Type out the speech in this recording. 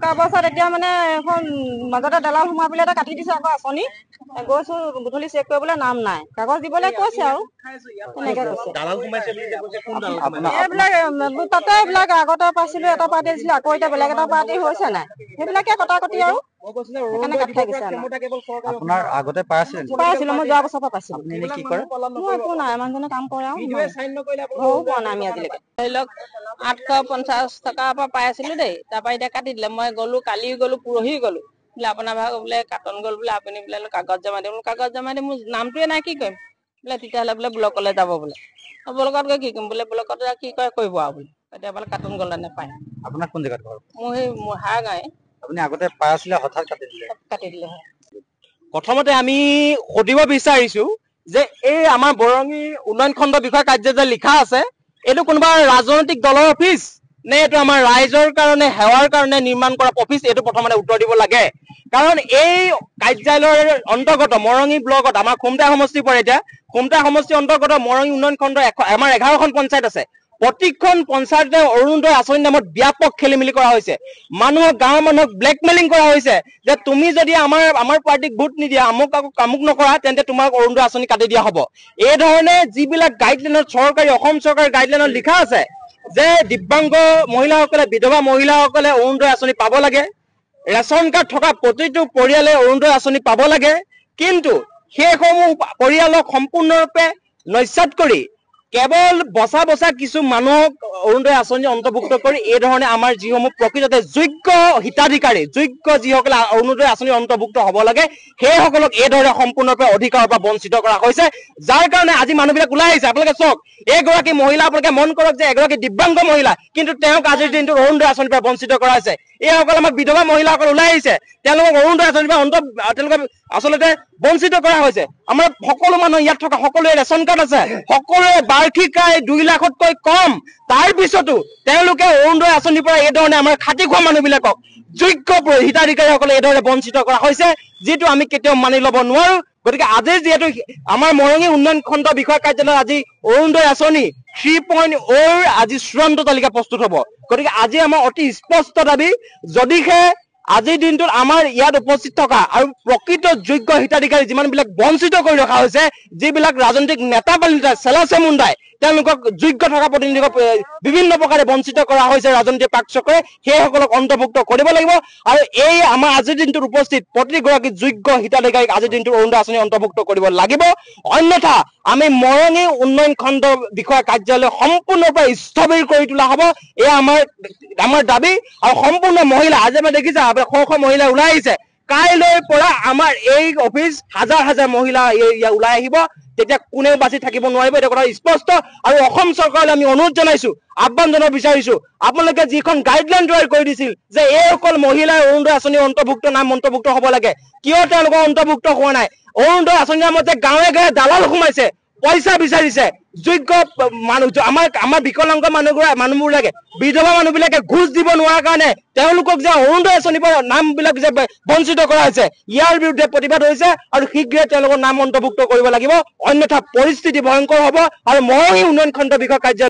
তাৰ পাছত এতিয়া মানে এখন মাজতে দালাল সোমাই পেলাই এটা কাটি দিছে আকৌ আঁচনি গৈছো গধূলি চেক কৰিবলৈ নাম নাই কাগজ দিবলৈ কৈছে আৰু তেনেকে কৈছে এইবিলাক তাতে এইবিলাক আগতে পাইছিলো এটা পাৰ্টি দিছিলে আকৌ এতিয়া বেলেগ এটা পাৰ্টি হৈছে নাই সেইবিলাকে কটাকটি আৰু সেইকাৰণে কাট খাই গৈছে আপোনাৰ আগতে পাইছিলো মই যোৱা বছৰ পৰা পাইছিলো আপুনি এনে কি কৰে মই একো নাই মানুহজনে কাম কৰে আৰু ঘৰো পোৱা নাই আমি আজিলৈকে ধৰি লওক 850 টকাৰ পৰা পাই আছিলো দেই তাৰপৰা এতিয়া কাটি দিলে মই গলো কালি গলো পৰহি গলো বোলে আপোনাৰ ভাগ বোলে কাটন গল বোলে আপুনি বোলে কাগজ জমা দিম কাগজ জমা দি মোৰ নামটোৱে নাই কি কৰিম বোলে তেতিয়াহ'লে বোলে ব্লকলৈ যাব বোলে ব্লকত গৈ কি কৰিম বোলে ব্লকত কি কয় কৰিব আৰু বোলে এতিয়া বোলে কাটন গলে নাপায় আপোনাৰ কোন জেগাত ঘৰ মোৰ সেই হাড়গাঁৱে আপুনি আগতে পাই আছিলে হঠাৎ কাটি দিলে হয় প্ৰথমতে আমি সুধিব বিচাৰিছো যে এই আমাৰ বৰঙী উন্নয়ন খণ্ড বিষয় কাৰ্য যে লিখা আছে এইটো কোনোবা ৰাজনৈতিক দলৰ অফিচ নে এইটো আমাৰ ৰাইজৰ কাৰণে সেৱাৰ কাৰণে নিৰ্মাণ কৰা অফিচ এইটো প্ৰথমতে উত্তৰ দিব লাগে কাৰণ এই কাৰ্যালয়ৰ অন্তৰ্গত মৰঙী ব্লকত আমাৰ খুমটা সমষ্টি পৰে এতিয়া খুমটা সমষ্টিৰ অন্তৰ্গত মৰঙী উন্নয়ন খণ্ড আমাৰ 11খন পঞ্চায়ত আছে প্ৰতিখন পঞ্চায়তে অৰুণোদয় আঁচনিৰ নামত ব্যাপক খেলিমেলি কৰা হৈছে মানুহক গাঁৱৰ মানুহক ব্লেকমেইলিং কৰা হৈছে যে তুমি যদি আমাৰ পাৰ্টিক ভোট নিদিয়া আমুক নকৰা তেন্তে তোমাক অৰুণোদয় আঁচনি কাটি দিয়া হ'ব এই ধৰণে যিবিলাক গাইডলাইনত চৰকাৰী অসম চৰকাৰৰ গাইডলাইনত লিখা আছে যে দিব্যাংগ মহিলাসকলে বিধৱা মহিলাসকলে অৰুণোদয় আঁচনি পাব লাগে ৰেচন কাৰ্ড থকা প্ৰতিটো পৰিয়ালে অৰুণোদয় আঁচনি পাব লাগে কিন্তু সেইসমূহ পৰিয়ালক সম্পূৰ্ণৰূপে নস্যাৎ কৰি কেৱল বচা কিছু মানুহক অৰুণোদয় আঁচনি অন্তৰ্ভুক্ত কৰি এই ধৰণে আমাৰ যিসমূহ প্ৰকৃততে যোগ্য হিতাধিকাৰী যোগ্য যিসকলে অৰুণোদয় আঁচনি অন্তৰ্ভুক্ত হ'ব লাগে সেইসকলক এই ধৰণে সম্পূৰ্ণৰূপে অধিকাৰৰ পৰা বঞ্চিত কৰা হৈছে যাৰ কাৰণে আজি মানুহবিলাক ওলাই আহিছে আপোনালোকে চাওক এইগৰাকী মহিলা আপোনালোকে মন কৰক যে এগৰাকী দিব্যাংগ মহিলা কিন্তু তেওঁক আজিৰ দিনটোত অৰুণোদয় আঁচনিৰ পৰা বঞ্চিত কৰা হৈছে এইসকল আমাৰ বিধৱা মহিলাসকল ওলাই আহিছে তেওঁলোকক অৰুণোদয় আঁচনিৰ পৰা তেওঁলোকে আচলতে বঞ্চিত কৰা হৈছে আমাৰ সকলো মানুহ ইয়াত থকা সকলোৰে ৰেচন কাৰ্ড আছে সকলোৰে বাৰ্ষিক আয় 2 লাখতকৈ কম তাৰ পিছতো তেওঁলোকে অৰুণোদয় আঁচনিৰ পৰা এই ধৰণে আমাৰ খাটি খোৱা মানুহবিলাকক যোগ্য হিতাধিকাৰীসকলে এই ধৰণে বঞ্চিত কৰা হৈছে যিটো আমি কেতিয়াও মানি ল'ব নোৱাৰো গতিকে আজি যিহেতু আমাৰ মৰঙী উন্নয়ন খণ্ড বিষয় কাৰ্যালয়ত আজি অৰুণোদয় আঁচনি 3.0 আজি চূড়ান্ত তালিকা প্ৰস্তুত হ'ব গতিকে আজি আমাৰ অতি স্পষ্ট দাবী যদিহে আজিৰ দিনটোত আমাৰ ইয়াত উপস্থিত থকা আৰু প্ৰকৃত যোগ্য হিতাধিকাৰী যিমানবিলাক বঞ্চিত কৰি ৰখা হৈছে যিবিলাক ৰাজনৈতিক নেতা পালিতা চেলাচে মুণ্ডাই তেওঁলোকক যোগ্য থকা প্ৰতিনিধিক বিভিন্ন প্ৰকাৰে বঞ্চিত কৰা হৈছে ৰাজনৈতিক পাকচক্ৰই সেইসকলক অন্তৰ্ভুক্ত কৰিব লাগিব আৰু এই আমাৰ আজিৰ দিনটোত উপস্থিত প্ৰতিগৰাকী যোগ্য হিতাধিকাৰীক আজিৰ দিনটোত অৰুণোদয় আঁচনি অন্তৰ্ভুক্ত কৰিব লাগিব অন্যথা আমি মৰঙী উন্নয়ন খণ্ড বিষয়া কাৰ্যালয় সম্পূৰ্ণৰূপে স্থবিৰ কৰি তোলা হ'ব এয়া আমাৰ দাবী আৰু সম্পূৰ্ণ মহিলা আজি আমি দেখিছা শ মহিলা ওলাই আহিছে কাইলৈৰ পৰা আমাৰ এই অফিচ হাজাৰ মহিলা ওলাই আহিব তেতিয়া কোনেও বাচি থাকিব নোৱাৰিব এটা কথা স্পষ্ট আৰু অসম চৰকাৰলৈ আমি অনুৰোধ জনাইছো আহ্বান জনাব বিচাৰিছো আপোনালোকে যিখন গাইডলাইন তৈয়াৰ কৰি দিছিল যে এইসকল মহিলাই অৰুণোদয় আঁচনি অন্তৰ্ভুক্ত হ'ব লাগে কিয় তেওঁলোকৰ অন্তৰ্ভুক্ত হোৱা নাই অৰুণোদয় আঁচনিৰ নামত গাঁৱে গাঁৱে দালাল সোমাইছে পইচা বিচাৰিছে যোগ্য মানুহ আমাৰ বিকলাংগ মানুহবিলাকে বিধৱা মানুহবিলাকে ঘুষ দিব নোৱাৰাৰ কাৰণে তেওঁলোকক যে অৰুণোদয় আঁচনিৰ পৰা নামবিলাক যে বঞ্চিত কৰা হৈছে ইয়াৰ বিৰুদ্ধে প্ৰতিবাদ হৈছে আৰু শীঘ্ৰে তেওঁলোকৰ নাম অন্তৰ্ভুক্ত কৰিব লাগিব অন্যথা পৰিস্থিতি ভয়ংকৰ হ'ব আৰু মৰঙী উন্নয়ন খণ্ড বিষয় কাৰ্যালয়